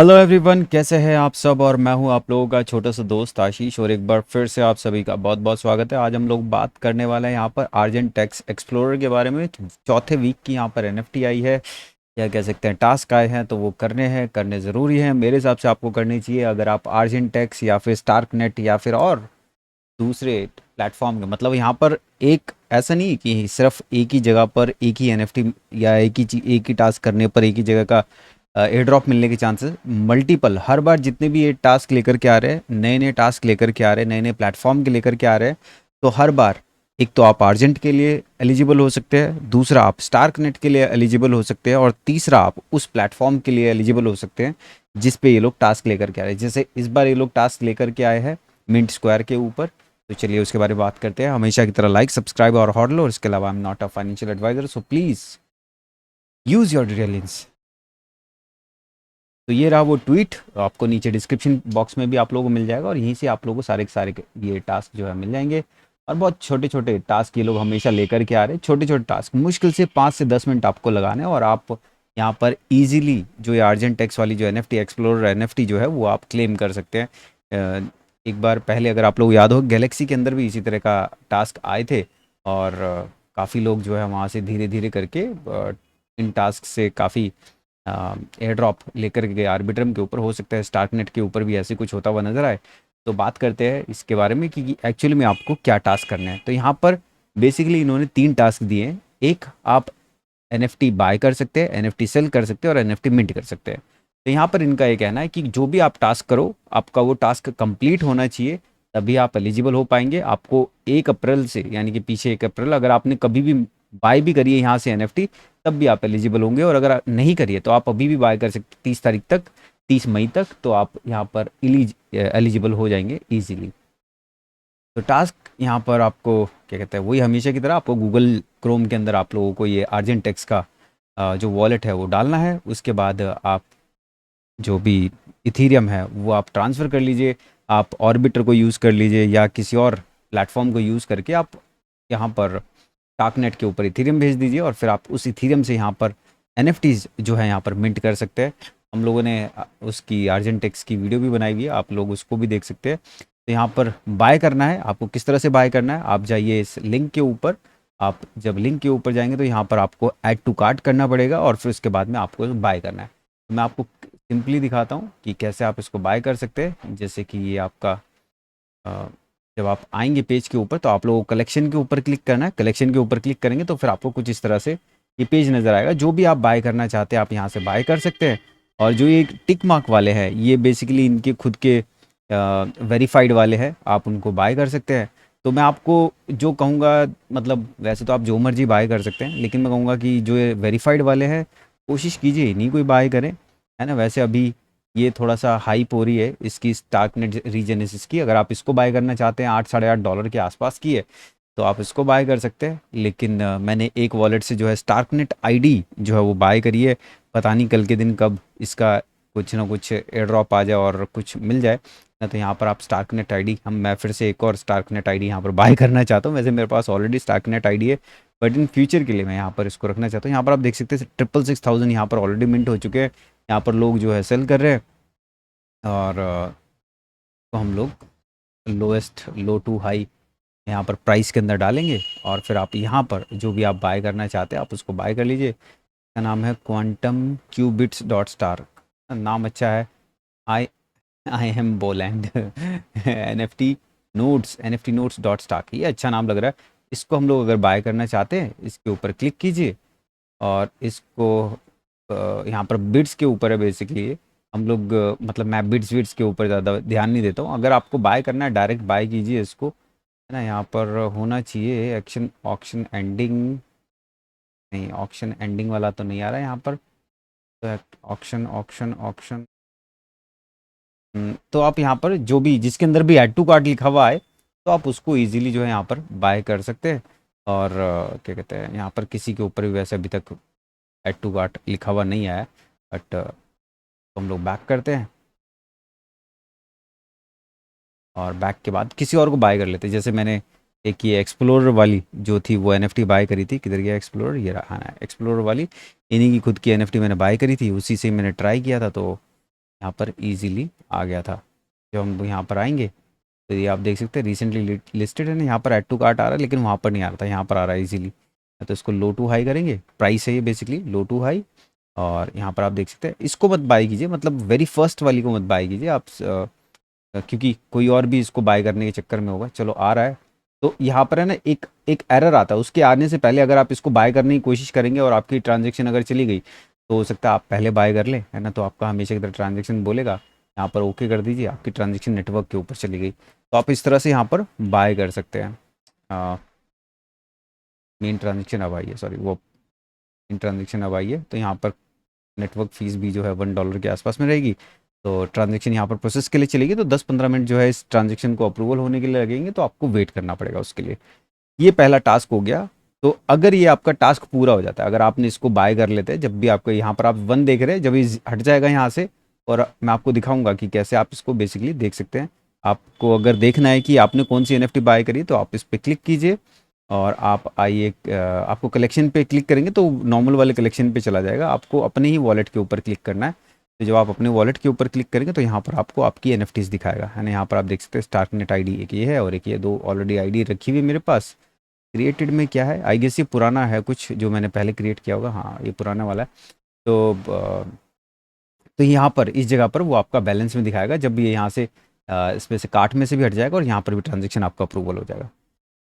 Hello everyone, कैसे हैं आप सब। और मैं हूं आप लोगों का छोटा सा दोस्त आशीष, और एक बार फिर से आप सभी का बहुत बहुत स्वागत है। आज हम लोग बात करने वाले हैं यहाँ पर आर्जेंट टेक्स एक्सप्लोरर के बारे में। चौथे वीक की यहाँ पर एनएफटी आई है, या कह सकते हैं टास्क आए हैं, तो वो करने ज़रूरी हैं। मेरे हिसाब से आपको करनी चाहिए। अगर आप आर्जेंट टेक्स या फिर स्टार्क नेट या फिर और दूसरे प्लेटफॉर्म के, मतलब यहाँ पर एक ऐसा नहीं है कि सिर्फ एक ही जगह पर एक ही एनएफटी या एक ही टास्क करने पर एक ही जगह का एयर ड्रॉप मिलने के चांसेस मल्टीपल, हर बार जितने भी ये टास्क लेकर के आ रहे हैं, नए नए टास्क लेकर के आ रहे हैं, नए नए प्लेटफॉर्म के लेकर के आ रहे हैं, तो हर बार एक तो आप आर्जेंट के लिए एलिजिबल हो सकते हैं, दूसरा आप स्टार्क नेट के लिए एलिजिबल हो सकते हैं, और तीसरा आप उस प्लेटफॉर्म के लिए एलिजिबल हो सकते हैं जिस पे ये लोग टास्क लेकर के आ रहे हैं। जैसे इस बार ये लोग टास्क लेकर के आए हैं मिंट स्क्वायर के ऊपर। तो चलिए उसके बारे में बात करते हैं। हमेशा की तरह लाइक, सब्सक्राइब और हॉडल। और इसके अलावा I am not a financial advisor, so please use your detailings. तो ये रहा वो ट्वीट, आपको नीचे डिस्क्रिप्शन बॉक्स में भी आप लोगों को मिल जाएगा, और यहीं से आप लोगों को सारे के सारे ये टास्क जो है मिल जाएंगे। और बहुत छोटे छोटे टास्क ये लोग हमेशा लेकर के आ रहे हैं। छोटे छोटे टास्क मुश्किल से 5 से 10 मिनट आपको लगाने हैं, और आप यहाँ पर इजीली जो ये अर्जेंट टेक्स वाली जो एनएफटी एक्सप्लोरर एनएफटी जो है वो आप क्लेम कर सकते हैं। एक बार पहले अगर आप लोग याद हो, गैलेक्सी के अंदर भी इसी तरह का टास्क आए थे, और काफ़ी लोग जो है वहाँ से धीरे धीरे करके इन टास्क से काफ़ी एयर ड्रॉप लेकर गए आर्बिट्रम के ऊपर। हो सकता है स्टार्कनेट के ऊपर भी ऐसे कुछ होता हुआ नजर आए। तो बात करते हैं इसके बारे में कि एक्चुअली में आपको क्या टास्क करना है। तो यहाँ पर बेसिकली इन्होंने 3 टास्क दिए हैं। एक, आप एनएफटी बाय कर सकते हैं, एनएफटी सेल कर सकते हैं, और एनएफटी मिंट कर सकते हैं। तो यहाँ पर इनका ये कहना है कि जो भी आप टास्क करो, आपका वो टास्क कंप्लीट होना चाहिए, तभी आप एलिजिबल हो पाएंगे। आपको 1 अप्रैल से, यानी कि पीछे 1 अप्रैल, अगर आपने कभी भी बाय भी करी है यहाँ से एनएफटी, तब भी आप एलिजिबल होंगे। और अगर नहीं करिए तो आप अभी भी बाय कर सकते 30 तारीख तक, 30 मई तक, तो आप यहाँ पर एलिजिबल हो जाएंगे ईजिली। तो टास्क यहाँ पर आपको क्या कहते हैं, वही हमेशा की तरह आपको गूगल क्रोम के अंदर आप लोगों को ये आर्जेंट टेक्स का जो वॉलेट है वो डालना है। उसके बाद आप जो भी इथीरियम है वो आप ट्रांसफ़र कर लीजिए। आप ऑर्बिटर को यूज़ कर लीजिए, या किसी और प्लेटफॉर्म को यूज़ करके आप यहाँ पर टाकनेट के ऊपर इथीरियम भेज दीजिए, और फिर आप उस इथीरियम से यहाँ पर एनएफटीज जो है यहाँ पर मिंट कर सकते हैं। हम लोगों ने उसकी आर्जेंटेक्स की वीडियो भी बनाई हुई है, आप लोग उसको भी देख सकते हैं। तो यहाँ पर बाय करना है आपको। किस तरह से बाय करना है, आप जाइए इस लिंक के ऊपर। आप जब लिंक के ऊपर जाएंगे तो यहाँ पर आपको ऐड टू कार्ट करना पड़ेगा, और फिर उसके बाद में आपको बाय करना है। तो मैं आपको सिंपली दिखाता हूँ कि कैसे आप इसको बाय कर सकते हैं। जैसे कि ये आपका अ, जब आप आएंगे पेज के ऊपर, तो आप लोगों को कलेक्शन के ऊपर क्लिक करना है। कलेक्शन के ऊपर क्लिक करेंगे तो फिर आपको कुछ इस तरह से ये पेज नज़र आएगा। जो भी आप बाय करना चाहते हैं आप यहाँ से बाय कर सकते हैं। और जो ये टिक मार्क वाले हैं, ये बेसिकली इनके खुद के वेरीफाइड वाले हैं, आप उनको बाय कर सकते हैं। तो मैं आपको जो कहूँगा, मतलब वैसे तो आप जो मर्जी बाय कर सकते हैं, लेकिन मैं कहूँगा कि जो ये वेरीफाइड वाले हैं, कोशिश कीजिए इन्हीं कोई बाय करें, है ना। वैसे अभी ये थोड़ा सा हाइप हो रही है इसकी, स्टार्कनेट रीजेनेसिस की। अगर आप इसको बाय करना चाहते हैं, 8 साढ़े 8 डॉलर के आसपास की है, तो आप इसको बाय कर सकते हैं। लेकिन मैंने एक वॉलेट से जो है स्टार्कनेट आईडी जो है वो बाय करी है। पता नहीं कल के दिन कब इसका कुछ ना कुछ एयर ड्रॉप आ जाए और कुछ मिल जाए ना। तो यहाँ पर आप स्टार्कनेट आईडी, मैं फिर से एक और स्टार्कनेट आईडी यहाँ पर बाय करना चाहता हूँ। वैसे मेरे पास ऑलरेडी स्टार्कनेट आईडी है, बट इन फ्यूचर के लिए मैं यहाँ पर इसको रखना चाहता हूँ। यहाँ पर आप देख सकते हैं 666,000 यहाँ पर ऑलरेडी मिंट हो चुके हैं। यहाँ पर लोग जो है सेल कर रहे हैं। और तो हम लोग लोएस्ट लो टू हाई यहाँ पर प्राइस के अंदर डालेंगे, और फिर आप यहाँ पर जो भी आप बाय करना चाहते हैं आप उसको बाय कर लीजिए। इसका नाम है क्वांटम क्यूबिट्स डॉट स्टार, नाम अच्छा है। I I M Boland N F T notes dot star, ये अच्छा नाम लग रहा है। इसको हम लोग अगर बाय करना चाहते हैं, इसके ऊपर क्लिक कीजिए, और इसको यहाँ पर बिट्स के ऊपर है बेसिकली ये। हम लोग मतलब मैं बिट्स विट्स के ऊपर ज़्यादा ध्यान नहीं देता हूँ। अगर आपको बाय करना है, डायरेक्ट बाय कीजिए इसको, है ना। यहाँ पर होना चाहिए एक्शन ऑक्शन एंडिंग, नहीं ऑक्शन एंडिंग वाला तो नहीं आ रहा है यहाँ पर। तो ऑक्शन ऑक्शन ऑक्शन, तो आप यहाँ पर जो भी जिसके अंदर भी ऐड टू कार्ट लिखा हुआ है, तो आप उसको इजीली जो है यहाँ पर बाय कर सकते हैं। और क्या कहते हैं, यहाँ पर किसी के ऊपर भी वैसे अभी तक ऐड टू कार्ट लिखा हुआ नहीं आया, बट हम लोग बैक करते हैं, और बैक के बाद किसी और को बाय कर लेते हैं। जैसे मैंने एक ये एक्सप्लोरर वाली जो थी वो एनएफटी बाय करी थी। किधर गया एक्सप्लोरर, ये रहा। हाँ, एक्सप्लोरर वाली इन्हीं की खुद की एनएफटी मैंने बाय करी थी, उसी से मैंने ट्राई किया था। तो यहाँ पर इजीली आ गया था। जब हम यहाँ पर आएंगे तो ये आप देख सकते हैं रिसेंटली लिस्टेड है ना, यहाँ पर ऐड टू कार्ट आ रहा है, लेकिन वहाँ पर नहीं आ रहा था, यहाँ पर आ रहा है इजीली। तो इसको लो टू हाई करेंगे, प्राइस है ये बेसिकली लो टू हाई। और यहाँ पर आप देख सकते हैं, इसको मत बाय कीजिए, मतलब वेरी फर्स्ट वाली को मत बाय कीजिए आप, क्योंकि कोई और भी इसको बाय करने के चक्कर में होगा। चलो आ रहा है, तो यहाँ पर है ना एक एक एरर आता है, उसके आने से पहले अगर आप इसको बाय करने की कोशिश करेंगे और आपकी ट्रांजेक्शन अगर चली गई, तो हो सकता है आप पहले बाय कर लें, है ना, तो आपका हमेशा की तरह ट्रांजेक्शन बोलेगा, यहाँ पर ओके कर दीजिए, आपकी ट्रांजेक्शन नेटवर्क के ऊपर चली गई, तो आप इस तरह से यहाँ पर बाय कर सकते हैं। मेन ट्रांजेक्शन अब आई है, सॉरी वो मेन ट्रांजेक्शन अब आई है, तो यहाँ पर नेटवर्क फीस भी जो है $1 के आसपास में रहेगी। तो ट्रांजेक्शन यहाँ पर प्रोसेस के लिए चलेगी, तो 10-15 मिनट जो है इस ट्रांजेक्शन को अप्रूवल होने के लिए लगेंगे, तो आपको वेट करना पड़ेगा उसके लिए। ये पहला टास्क हो गया। तो अगर ये आपका टास्क पूरा हो जाता है, अगर आपने इसको बाय कर लेते हैं, जब भी आपको यहाँ पर आप 1 देख रहे हैं, जब ये हट जाएगा यहाँ से, और मैं आपको दिखाऊंगा कि कैसे आप इसको बेसिकली देख सकते हैं। आपको अगर देखना है कि आपने कौन सी एनएफटी बाय करी, तो आप इस पर क्लिक कीजिए और आप आइए, आपको कलेक्शन पे क्लिक करेंगे तो नॉर्मल वाले कलेक्शन पे चला जाएगा, आपको अपने ही वॉलेट के ऊपर क्लिक करना है। तो जब आप अपने वॉलेट के ऊपर क्लिक करेंगे तो यहाँ पर आपको आपकी एनएफटीज दिखाएगा, है ना। यहाँ पर आप देख सकते हैं स्टार्कनेट आईडी एक ये है और एक ये, दो ऑलरेडी आईडी रखी हुई है मेरे पास। क्रिएटेड में क्या है, आई गेस ये पुराना है कुछ जो मैंने पहले क्रिएट किया होगा, हाँ ये पुराना वाला है। तो तो यहाँ पर इस जगह पर वो आपका बैलेंस में दिखाएगा, जब भी ये यहाँ से इसमें से कार्ट में से भी हट जाएगा और यहाँ पर भी ट्रांजेक्शन आपका अप्रूवल हो जाएगा।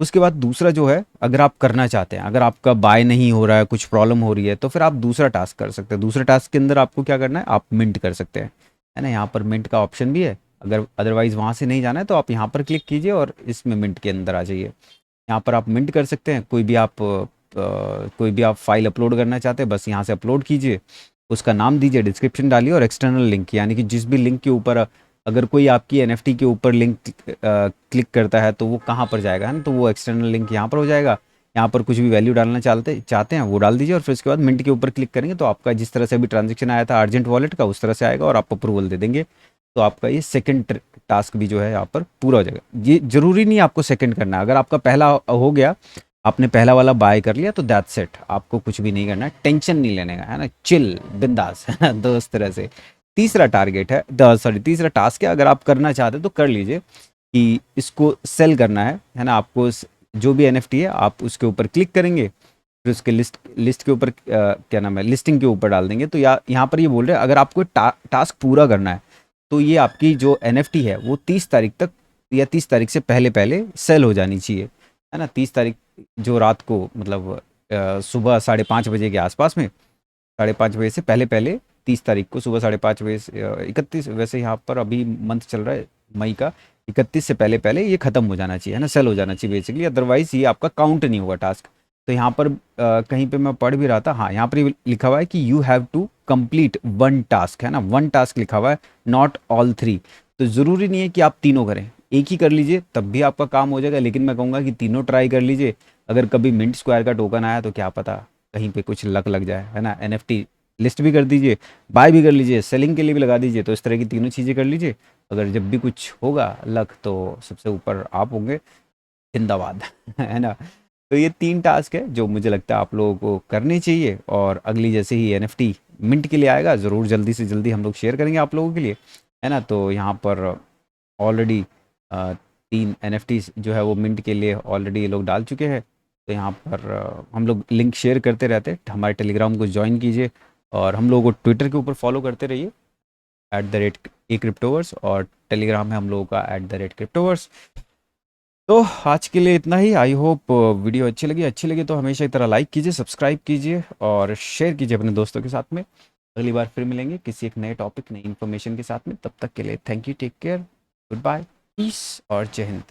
उसके बाद दूसरा जो है, अगर आप करना चाहते हैं, अगर आपका बाय नहीं हो रहा है, कुछ प्रॉब्लम हो रही है, तो फिर आप दूसरा टास्क कर सकते हैं। दूसरे टास्क के अंदर आपको क्या करना है, आप मिंट कर सकते हैं, है ना। यहाँ पर मिंट का ऑप्शन भी है, अगर अदरवाइज़ वहाँ से नहीं जाना है तो आप यहाँ पर क्लिक कीजिए और इसमें मिंट के अंदर आ जाइए। यहाँ पर आप मिंट कर सकते हैं, कोई भी आप फाइल अपलोड करना चाहते हैं, बस यहाँ से अपलोड कीजिए, उसका नाम दीजिए, डिस्क्रिप्शन डालिए और एक्सटर्नल लिंक, यानी कि जिस भी लिंक के ऊपर अगर कोई आपकी एनएफटी के ऊपर लिंक क्लिक करता है तो वो कहाँ पर जाएगा, है ना, तो वो एक्सटर्नल लिंक यहाँ पर हो जाएगा। यहाँ पर कुछ भी वैल्यू डालना चाहते हैं वो डाल दीजिए और फिर उसके बाद मिंट के ऊपर क्लिक करेंगे तो आपका जिस तरह से अभी ट्रांजेक्शन आया था अर्जेंट वॉलेट का, उस तरह से आएगा और आप अप्रूवल दे देंगे। तो आपका ये सेकंड टास्क भी जो है यहाँ पर पूरा हो जाएगा। ये जरूरी नहीं आपको सेकंड करना है, अगर आपका पहला हो गया, आपने पहला वाला बाय कर लिया, तो दैट्स इट, आपको कुछ भी नहीं करना है, टेंशन नहीं लेने का, है ना, चिल बिंदास, है ना, तो उस तरह से। तीसरा टारगेट है, सॉरी तीसरा टास्क है, अगर आप करना चाहते हैं तो कर लीजिए, कि इसको सेल करना है ना। आपको जो भी एनएफटी है आप उसके ऊपर क्लिक करेंगे, फिर उसके लिस्ट के ऊपर क्या नाम है, लिस्टिंग के ऊपर डाल देंगे। तो यहाँ पर ये बोल रहे हैं, अगर आपको टास्क पूरा करना है तो ये आपकी जो एनएफटी है वो 30 तारीख तक या 30 तारीख से पहले पहले सेल हो जानी चाहिए, है ना। 30 तारीख जो रात को, मतलब सुबह 5:30 बजे के आसपास में, 5:30 बजे से पहले पहले 30 तारीख को सुबह 5:30 बजे से 31, वैसे यहाँ पर अभी मंथ चल रहा है मई का, 31 से पहले पहले ये खत्म हो जाना चाहिए, है ना, सेल हो जाना चाहिए बेसिकली, अदरवाइज ये आपका काउंट नहीं होगा टास्क। तो यहाँ पर कहीं पे मैं पढ़ भी रहा था, हाँ यहाँ पर ये लिखा हुआ है कि you have to complete 1 task, है ना, 1 टास्क लिखा हुआ है, नॉट ऑल 3। तो ज़रूरी नहीं है कि आप तीनों करें, एक ही कर लीजिए तब भी आपका काम हो जाएगा, लेकिन मैं कहूँगा कि तीनों ट्राई कर लीजिए। अगर कभी मिंट स्क्वायर का टोकन आया तो क्या पता कहीं पे कुछ लक लग जाए, है ना। एनएफटी लिस्ट भी कर दीजिए, बाय भी कर लीजिए, सेलिंग के लिए भी लगा दीजिए, तो इस तरह की तीनों चीज़ें कर लीजिए। अगर जब भी कुछ होगा लक, तो सबसे ऊपर आप होंगे, जिंदाबाद है ना। तो ये 3 टास्क है जो मुझे लगता है आप लोगों को करने चाहिए, और अगली जैसे ही एनएफटी मिंट के लिए आएगा ज़रूर जल्दी से जल्दी हम लोग शेयर करेंगे आप लोगों के लिए, है ना। तो यहाँ पर ऑलरेडी 3 एनएफटी जो है वो मिंट के लिए ऑलरेडी ये लोग डाल चुके हैं। तो यहाँ पर हम लोग लिंक शेयर करते रहते हैं, हमारे टेलीग्राम को ज्वाइन कीजिए और हम लोगों को ट्विटर के ऊपर फॉलो करते रहिए @eCryptoverse, और टेलीग्राम में हम लोगों का @cryptoverse। तो आज के लिए इतना ही। आई होप वीडियो अच्छी लगी तो हमेशा की तरह लाइक कीजिए, सब्सक्राइब कीजिए और शेयर कीजिए अपने दोस्तों के साथ में। अगली बार फिर मिलेंगे किसी एक नए टॉपिक, नई इन्फॉर्मेशन के साथ में। तब तक के लिए thank you, take care, good bye, peace और जय हिंद।